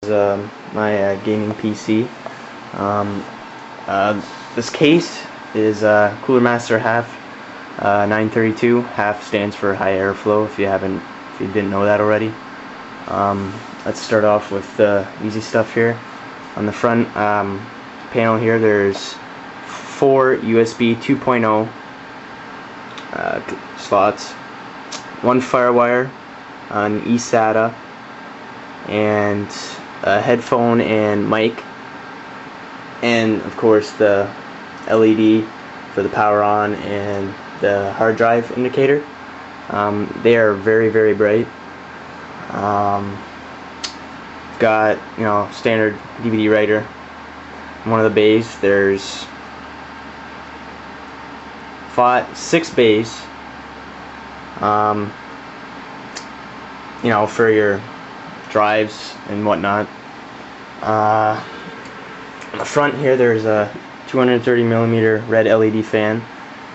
My gaming PC. This case is Coolermaster half 932. Half stands for high airflow. If you didn't know that already. Let's start off with the easy stuff here. On the front panel here, there's 4 USB 2.0 slots, 1 FireWire, an eSATA, and a headphone and mic, and of course the LED for the power on and the hard drive indicator. They are very, very bright. Got, standard DVD writer. In one of the bays there's 6 bays, for your drives and whatnot. On the front here there's a 230mm red LED fan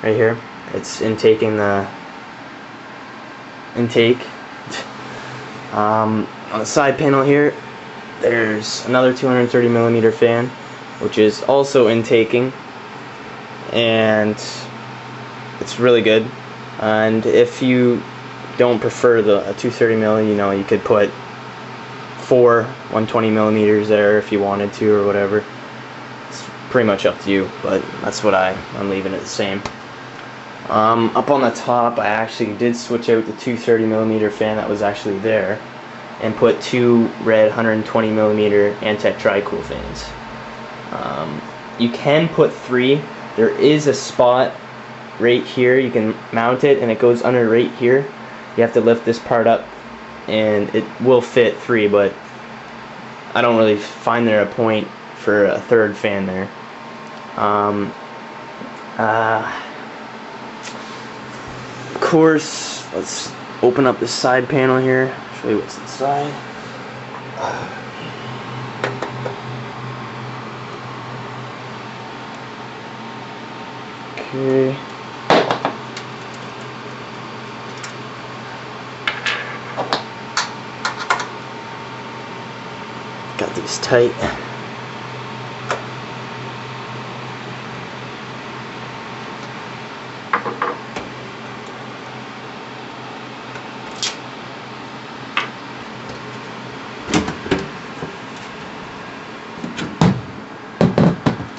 right here. It's intaking the intake. On the side panel here there's another 230mm fan, which is also intaking, and it's really good. And if you don't prefer the 230mm, you could put 4 120mm there if you wanted to, or whatever. It's pretty much up to you, but that's what I'm leaving it the same. Up on the top, I actually did switch out the 230mm fan that was actually there and put 2 red 120mm Antec tri-cool fans. You can put 3. There is a spot right here you can mount it, and it goes under right here. You have to lift this part up and it will fit 3, but I don't really find there a point for a 3rd fan there. Of course, let's open up the side panel here, show you what's inside. Okay. Got these tight.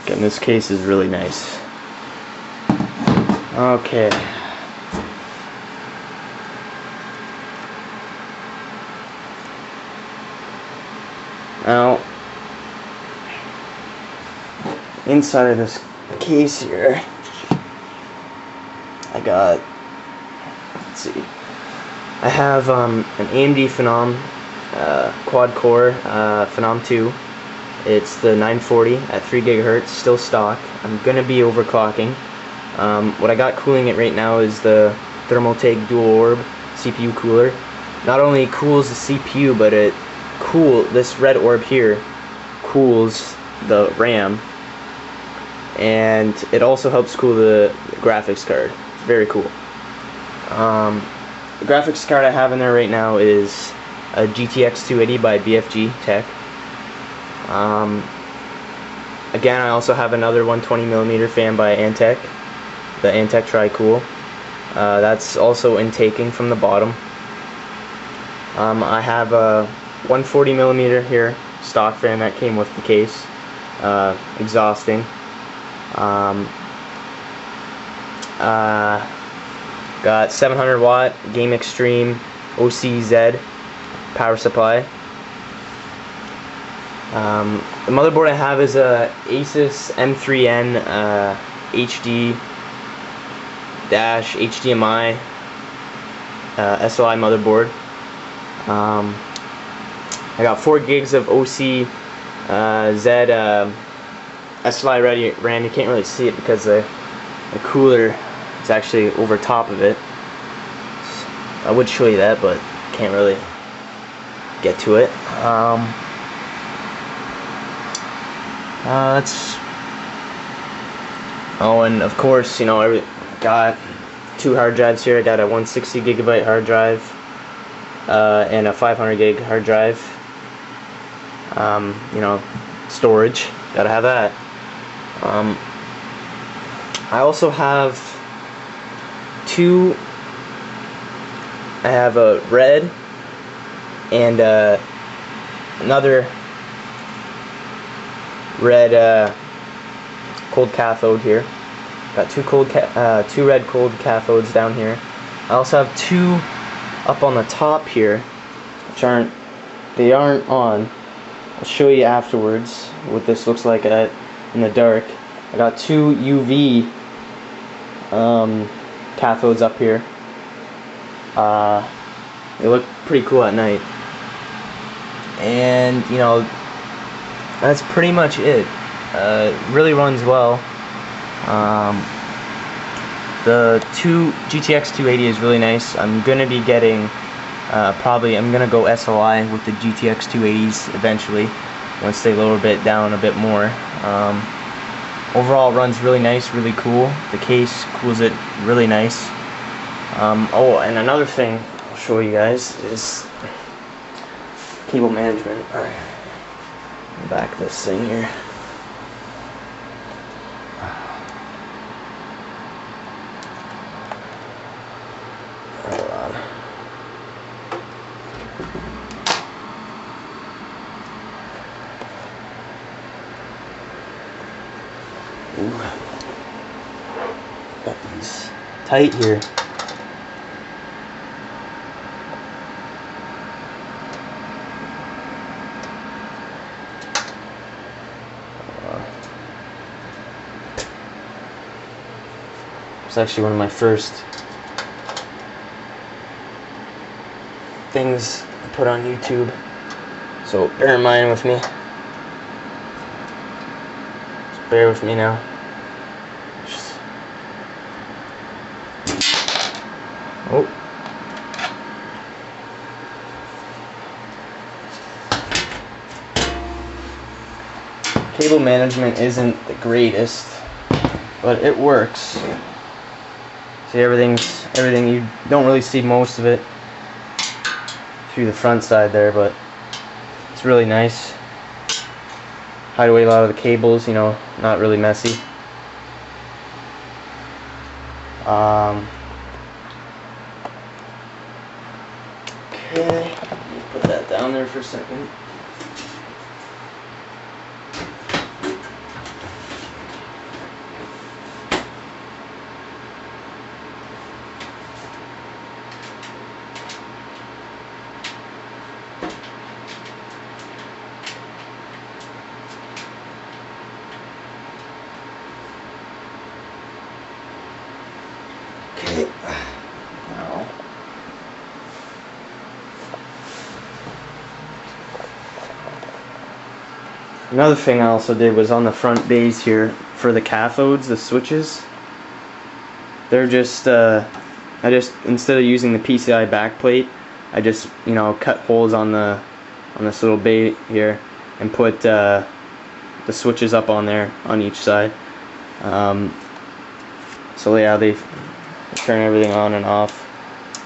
Again, this case is really nice. Okay. Now, inside of this case here, I got, let's see, I have an AMD Phenom quad-core Phenom II. It's the 940 at 3 GHz, still stock. I'm going to be overclocking. What I got cooling it right now is the Thermaltake DUORB CPU cooler. Not only cools the CPU, but this red orb here cools the RAM, and it also helps cool the graphics card. It's very cool. The graphics card I have in there right now is a GTX 280 by BFG Tech. Again, I also have another 120mm fan by Antec, the Antec tri-cool. That's also intaking from the bottom. I have a 140mm here stock fan that came with the case, exhausting. Got 700 watt Game Extreme OCZ power supply. The motherboard I have is a Asus M3N HD-HDMI SLI motherboard. I got 4 gigs of OCZ SLI RAM. You can't really see it because the cooler is actually over top of it. I would show you that, but can't really get to it. And of course, I got 2 hard drives here. I got a 160GB hard drive and a 500 gig hard drive. You know, storage, gotta have that. I also have I have a red and another red cold cathode here. Got two red cold cathodes down here. I also have two up on the top here, which aren't on. I'll show you afterwards what this looks like in the dark. I got two UV cathodes up here. They look pretty cool at night. And you know, that's pretty much it. It really runs well. The GTX 280 is really nice. I'm gonna be getting I'm gonna go SLI with the GTX 280s eventually once they lower it down a bit more. Overall, it runs really nice, really cool. The case cools it really nice. Oh, and another thing I'll show you guys is cable management. Alright, back this thing here. Hold on. Ooh. Got these tight here. It's actually one of my first things I put on YouTube, so bear in mind with me. Just bear with me now. Oh. Cable management isn't the greatest, but it works. See, everything, you don't really see most of it through the front side there, but it's really nice. Hide away a lot of the cables, you know, not really messy. Okay, put that down there for a second. Now, another thing I also did was on the front bays here for the cathodes, the switches. They're just instead of using the PCI backplate, I just, you know, cut holes on this little bay here and put the switches up on there on each side. So yeah, they turn everything on and off,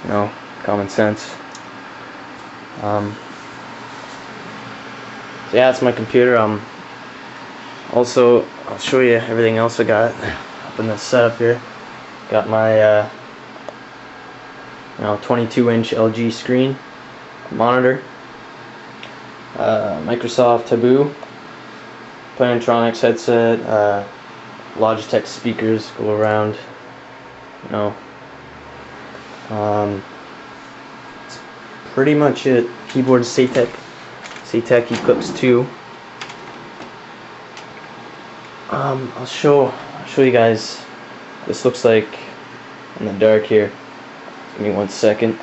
you know, common sense. So yeah, that's my computer. Also, I'll show you everything else I got up in this setup here. Got my you know, 22-inch LG screen monitor, Microsoft Taboo, Plantronics headset, Logitech speakers go around, you know. That's pretty much it. Keyboard Seagate Eclipse 2. I'll show you guys what this looks like in the dark here. Give me 1 second.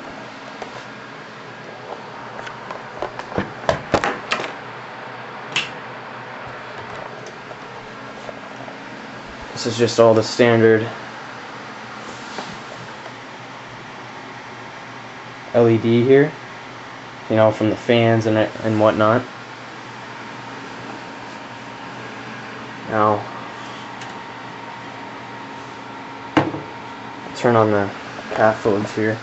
This is just all the standard LED here, you know, from the fans and whatnot. Now, turn on the cathodes here.